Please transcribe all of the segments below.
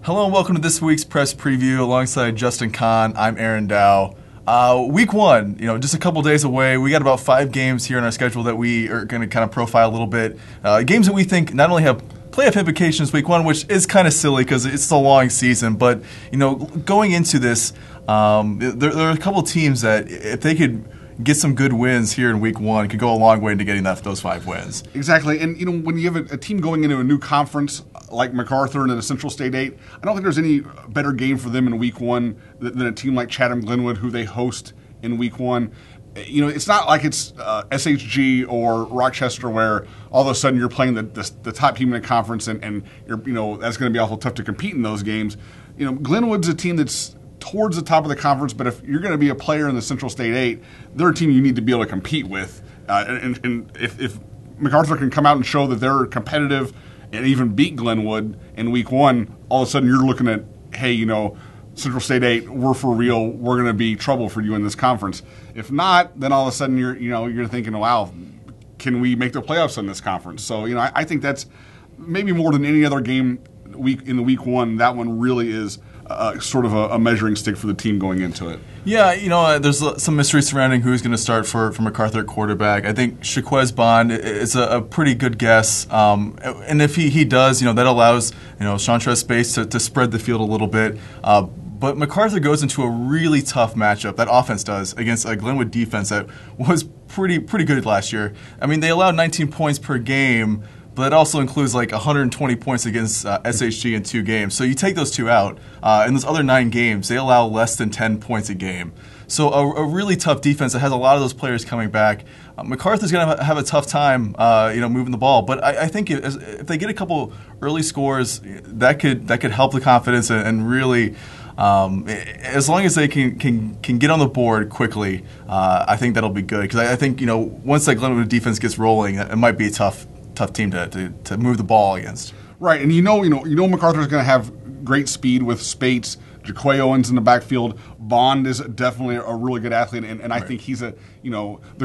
Hello and welcome to this week's press preview alongside Justin Kahn. I'm Aaron Dow. Week one, just a couple days away. We got about 5 games here in our schedule that we are going to kind of profile a little bit. Games that we think not only have playoff implications week one, which is kind of silly because it's a long season, but going into this, there are a couple teams that if they could get some good wins here in week one, could go a long way into getting those 5 wins. Exactly. And, when you have a team going into a new conference like MacArthur and a Central State 8, I don't think there's any better game for them in week one than a team like Chatham-Glenwood, who they host in week one. It's not like it's SHG or Rochester where all of a sudden you're playing the top team in the conference and you're, that's going to be awful tough to compete in those games. Glenwood's a team that's towards the top of the conference, but if you're going to be a player in the Central State 8, they're a team you need to be able to compete with. And if MacArthur can come out and show that they're competitive and even beat Glenwood in week one, all of a sudden you're looking at, hey, Central State 8, we're for real. We're going to be trouble for you in this conference. If not, then all of a sudden you're thinking, wow, can we make the playoffs in this conference? So I think that's maybe more than any other game in the week one. That one really is sort of a measuring stick for the team going into it. Yeah, there's some mystery surrounding who's going to start for MacArthur at quarterback. I think Shaquez Bond is a pretty good guess, and if he does, that allows Chantrez space to spread the field a little bit. But MacArthur goes into a really tough matchup. That offense does against a Glenwood defense that was pretty good last year. I mean, they allowed 19 points per game. But it also includes like 120 points against SHG in 2 games. So you take those 2 out. In those other 9 games, they allow less than 10 points a game. So a really tough defense that has a lot of those players coming back. MacArthur's going to have a tough time, moving the ball. But I think if they get a couple early scores, that could help the confidence and really, as long as they can get on the board quickly, I think that'll be good. Because I think once that Glenwood defense gets rolling, it might be a tough team to move the ball against. Right, and MacArthur's going to have great speed with Spates, Jaquay Owens in the backfield. Bond is definitely a really good athlete, and I think he's the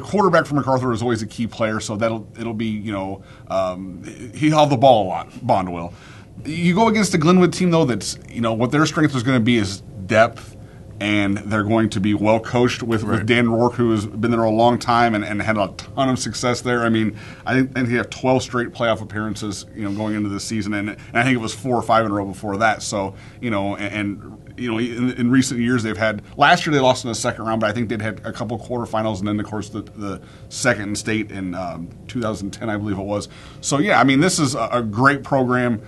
quarterback for MacArthur is always a key player, so it'll be, he'll have the ball a lot, Bond will. You go against a Glenwood team, though, that's, what their strength is going to be is depth, and they're going to be well coached with Dan Rourke, who has been there a long time and had a ton of success there. I mean, I think he had 12 straight playoff appearances, going into this season, and I think it was 4 or 5 in a row before that. So, in recent years they've had. Last year they lost in the second round, but I think they'd had a couple quarterfinals, and then of course the second in state in 2010, I believe it was. So yeah, I mean, this is a great program.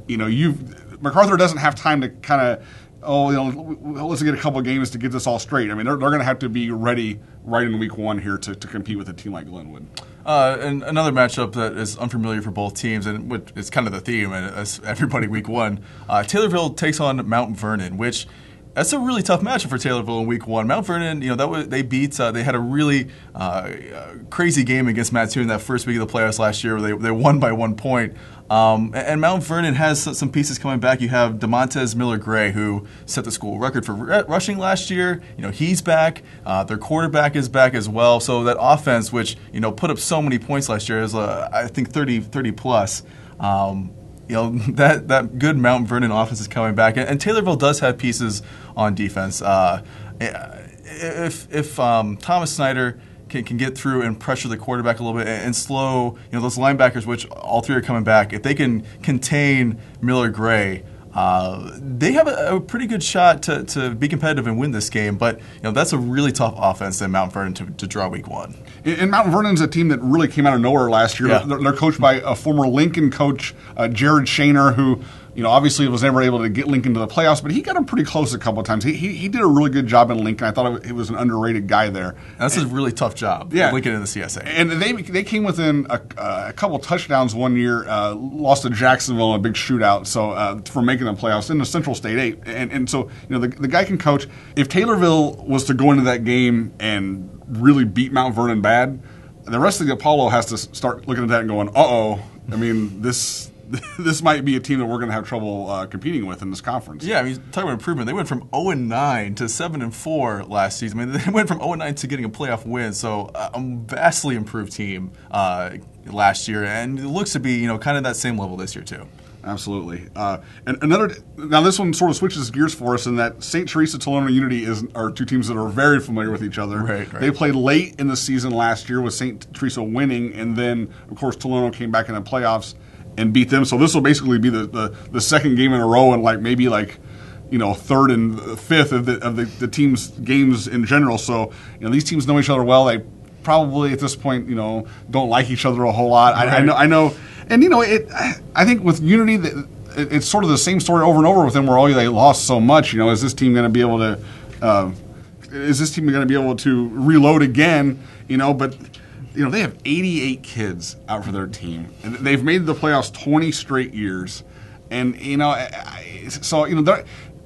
MacArthur doesn't have time to kind of. Let's get a couple of games to get this all straight. I mean, they're going to have to be ready right in week one here to compete with a team like Glenwood. And another matchup that is unfamiliar for both teams, and which is kind of the theme, as everybody week one, Taylorville takes on Mount Vernon, which that's a really tough matchup for Taylorville in week one. Mount Vernon, they had a really crazy game against Mattoon that first week of the playoffs last year where they won by 1 point. And Mount Vernon has some pieces coming back. You have DeMontez Miller-Gray, who set the school record for rushing last year. He's back. Their quarterback is back as well. So that offense, which put up so many points last year, is I think 30 plus. That good Mount Vernon offense is coming back, and Taylorville does have pieces on defense. If Thomas Snyder can get through and pressure the quarterback a little bit and slow those linebackers, which all 3 are coming back, if they can contain Miller-Gray, they have a pretty good shot to be competitive and win this game. But that's a really tough offense in Mount Vernon to draw week one. And Mount Vernon's a team that really came out of nowhere last year. Yeah. They're coached by a former Lincoln coach, Jared Shaner, who obviously was never able to get Lincoln to the playoffs, but he got him pretty close a couple of times. He did a really good job in Lincoln. I thought it was an underrated guy there. That's a really tough job. Yeah, Lincoln in the CSA. And they came within a couple touchdowns one year, lost to Jacksonville in a big shootout. So for making the playoffs in the Central State 8, and so the guy can coach. If Taylorville was to go into that game and really beat Mount Vernon bad, the rest of the Apollo has to start looking at that and going, uh-oh. I mean, this might be a team that we're going to have trouble competing with in this conference. Yeah, I mean, talking about improvement, they went from 0-9 to 7-4 last season. I mean, they went from 0-9 to getting a playoff win, so a vastly improved team last year, and it looks to be kind of that same level this year too. Absolutely. And now this one sort of switches gears for us in that St. Teresa Tolono Unity are two teams that are very familiar with each other. Right. They played late in the season last year with St. Teresa winning, and then of course Tolono came back in the playoffs and beat them. So this will basically be the second game in a row, and maybe third and fifth of the team's games in general. So these teams know each other well. They probably at this point don't like each other a whole lot. Right. I know. And I think with Unity, it's sort of the same story over and over with them. Where they lost so much. Is this team going to be able to reload again? But they have 88 kids out for their team, and they've made the playoffs 20 straight years. And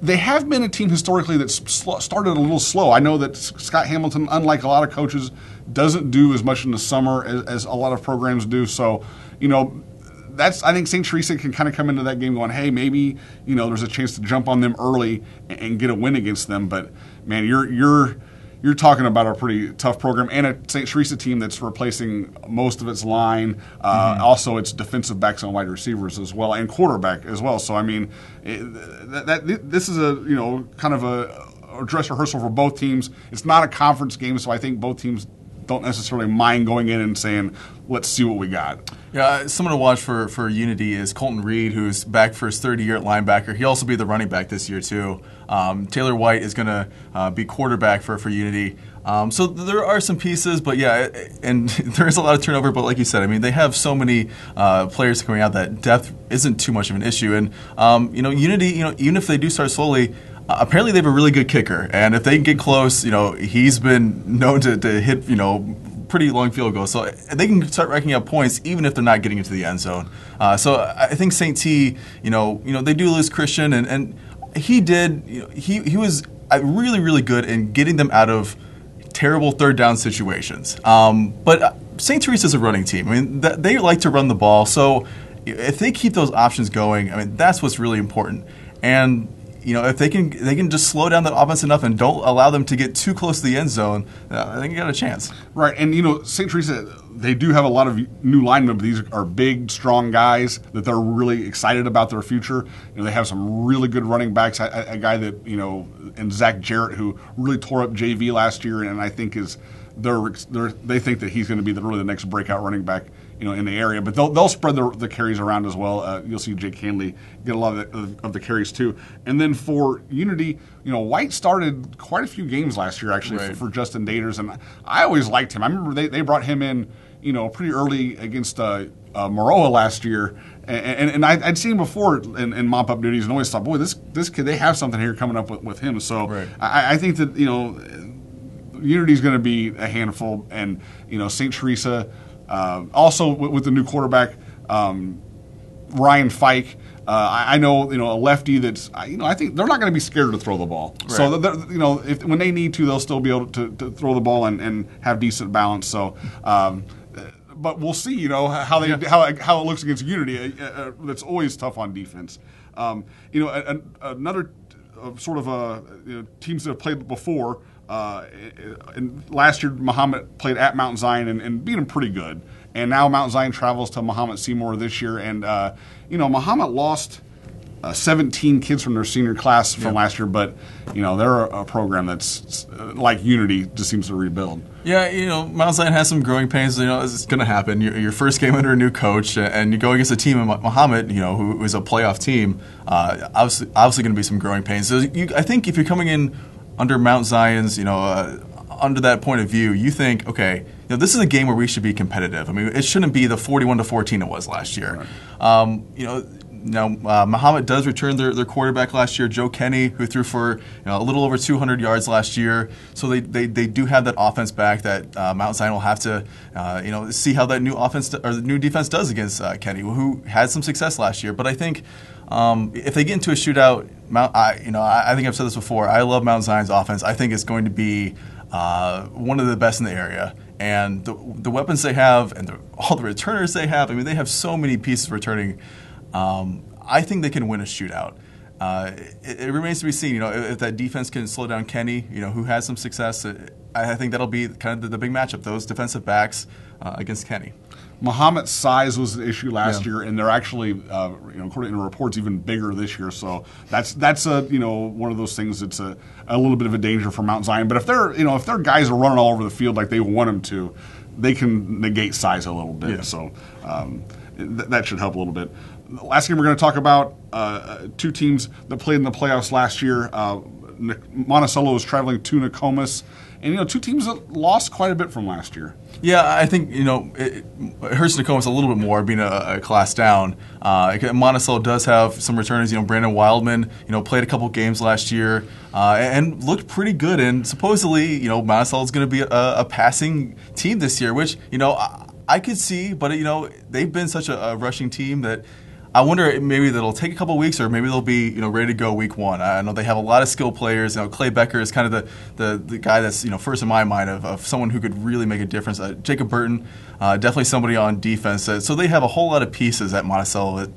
they have been a team historically that's started a little slow. I know that Scott Hamilton, unlike a lot of coaches, doesn't do as much in the summer as a lot of programs do. So I think St. Teresa can kind of come into that game going, hey, maybe there's a chance to jump on them early and get a win against them. But man, you're talking about a pretty tough program and a St. Teresa team that's replacing most of its line, also its defensive backs and wide receivers as well, and quarterback as well. So I mean, this is a kind of a dress rehearsal for both teams. It's not a conference game, so I think both teams don't necessarily mind going in and saying, let's see what we got. Yeah, someone to watch for Unity is Colton Reed, who's back for his third year at linebacker. He'll also be the running back this year, too. Taylor White is going to be quarterback for Unity. So there are some pieces, but yeah, and there is a lot of turnover. But like you said, I mean, they have so many players coming out that depth isn't too much of an issue. And, Unity, even if they do start slowly, apparently they have a really good kicker. And if they can get close, he's been known to hit, pretty long field goals. So they can start racking up points even if they're not getting into the end zone. So I think St. T, they do lose Christian, and he did, he was really, really good in getting them out of terrible third down situations. But St. Teresa's a running team. I mean, they like to run the ball. So if they keep those options going, I mean, that's what's really important. And if they can just slow down that offense enough and don't allow them to get too close to the end zone, I think you got a chance. Right, and St. Teresa, they do have a lot of new linemen, but these are big, strong guys that they're really excited about their future. They have some really good running backs. A guy that and Zach Jarrett, who really tore up JV last year, and I think they think that he's going to be really the next breakout running back in the area, but they'll spread the carries around as well. You'll see Jake Hanley get a lot of the carries too. And then for Unity, White started quite a few games last year actually right. for Justin Daters, and I always liked him. I remember they brought him in pretty early against Maroa last year, and I'd seen him before in mop-up duties and always thought, boy, this kid, they have something here coming up with him. So right. I think that Unity's going to be a handful, and St. Teresa. Also, with the new quarterback, Ryan Fike, I know a lefty that's I think they're not going to be scared to throw the ball. Right. So when they need to, they'll still be able to throw the ball and have decent balance. So, but we'll see. How it looks against Unity. That's always tough on defense. Another sort of teams that have played before. And last year, Mahomet played at Mount Zion and beat him pretty good. And now Mount Zion travels to Mahomet Seymour this year. And, Mahomet lost 17 kids from their senior class from last year. But, they're a program that's like Unity, just seems to rebuild. Yeah, Mount Zion has some growing pains. It's going to happen. Your first game under a new coach, and you go against a team in Mahomet, who is a playoff team. Obviously going to be some growing pains. So I think if you're coming in under Mount Zion's, under that point of view, you think, okay, this is a game where we should be competitive. I mean, it shouldn't be the 41-14 it was last year. Right. Mahomet does return their quarterback last year, Joe Kenny, who threw for a little over 200 yards last year. So they do have that offense back that Mount Zion will have to see how that new offense or the new defense does against Kenny, who had some success last year. But I think if they get into a shootout, I think I've said this before. I love Mount Zion's offense. I think it's going to be one of the best in the area. And the weapons they have and all the returners they have, I mean, they have so many pieces returning. I think they can win a shootout. It remains to be seen, if that defense can slow down Kenny, who has some success. I think that'll be kind of the big matchup, those defensive backs against Kenny. Muhammad's size was an issue last year, and they're actually, according to reports, even bigger this year. So that's a one of those things that's a little bit of a danger for Mount Zion. But if their guys are running all over the field like they want them to, they can negate size a little bit. Yeah. So that should help a little bit. The last game we're going to talk about, two teams that played in the playoffs last year. Monticello is traveling to Nokomis. And, two teams that lost quite a bit from last year. Yeah, I think, it hurts Nokomis a little bit more being a class down. Monticello does have some returners. Brandon Wildman, played a couple games last year and looked pretty good. And supposedly, Monticello is going to be a passing team this year, which, I could see. But, they've been such a rushing team that I wonder maybe that'll take a couple weeks, or maybe they'll be ready to go week one. I know they have a lot of skill players. Clay Becker is kind of the guy that's first in my mind of someone who could really make a difference. Jacob Burton, definitely somebody on defense. So they have a whole lot of pieces at Monticello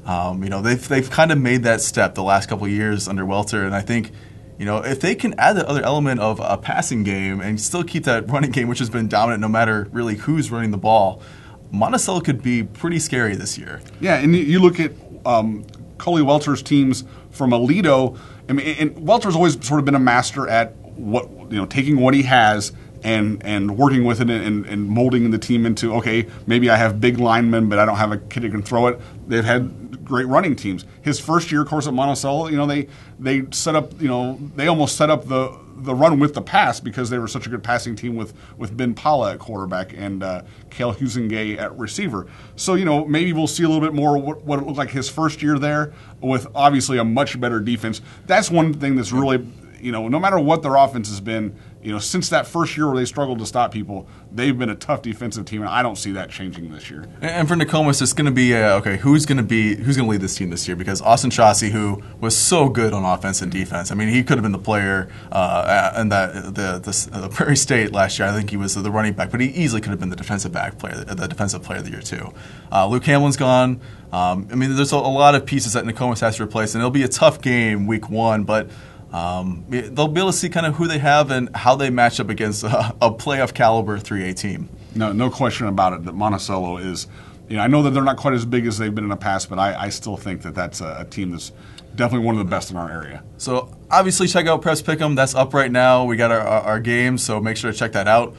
that they've kind of made that step the last couple of years under Welter, and I think if they can add that other element of a passing game and still keep that running game, which has been dominant no matter really who's running the ball, Monticello could be pretty scary this year. Yeah, and you look at Coley Welter's teams from Aledo. I mean, and Welter's always sort of been a master at taking what he has and working with it and molding the team into, okay, maybe I have big linemen, but I don't have a kid who can throw it. They've had great running teams. His first year, of course, at Monticello, they set up, they almost set up the run with the pass because they were such a good passing team with Ben Pala at quarterback and Cale Husingay at receiver. So, maybe we'll see a little bit more what it looked like his first year there with obviously a much better defense. That's one thing that's really, no matter what their offense has been, since that first year where they struggled to stop people, they've been a tough defensive team, and I don't see that changing this year. And for Nokomis, it's going to be who's going to lead this team this year? Because Austin Chauncey, who was so good on offense and defense, I mean, he could have been the player in the Prairie State last year. I think he was the running back, but he easily could have been the defensive player of the year too. Luke Hamlin's gone. I mean, there's a lot of pieces that Nokomis has to replace, and it'll be a tough game week one, but they'll be able to see kind of who they have and how they match up against a playoff caliber 3A team. No question about it that Monticello is, I know that they're not quite as big as they've been in the past, but I still think that that's a team that's definitely one of the best in our area. So obviously check out Preps Pick'em. That's up right now. We got our games, so make sure to check that out.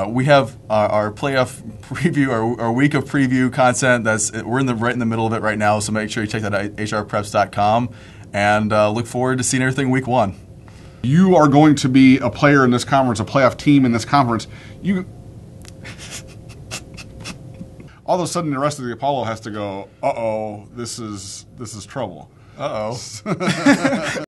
We have our playoff preview, our week of preview content. We're right in the middle of it right now, so make sure you check that out at hrpreps.com. And look forward to seeing everything week one. You are going to be a player in this conference, a playoff team in this conference. All of a sudden, the rest of the Apollo has to go, uh-oh, this is trouble. Uh-oh.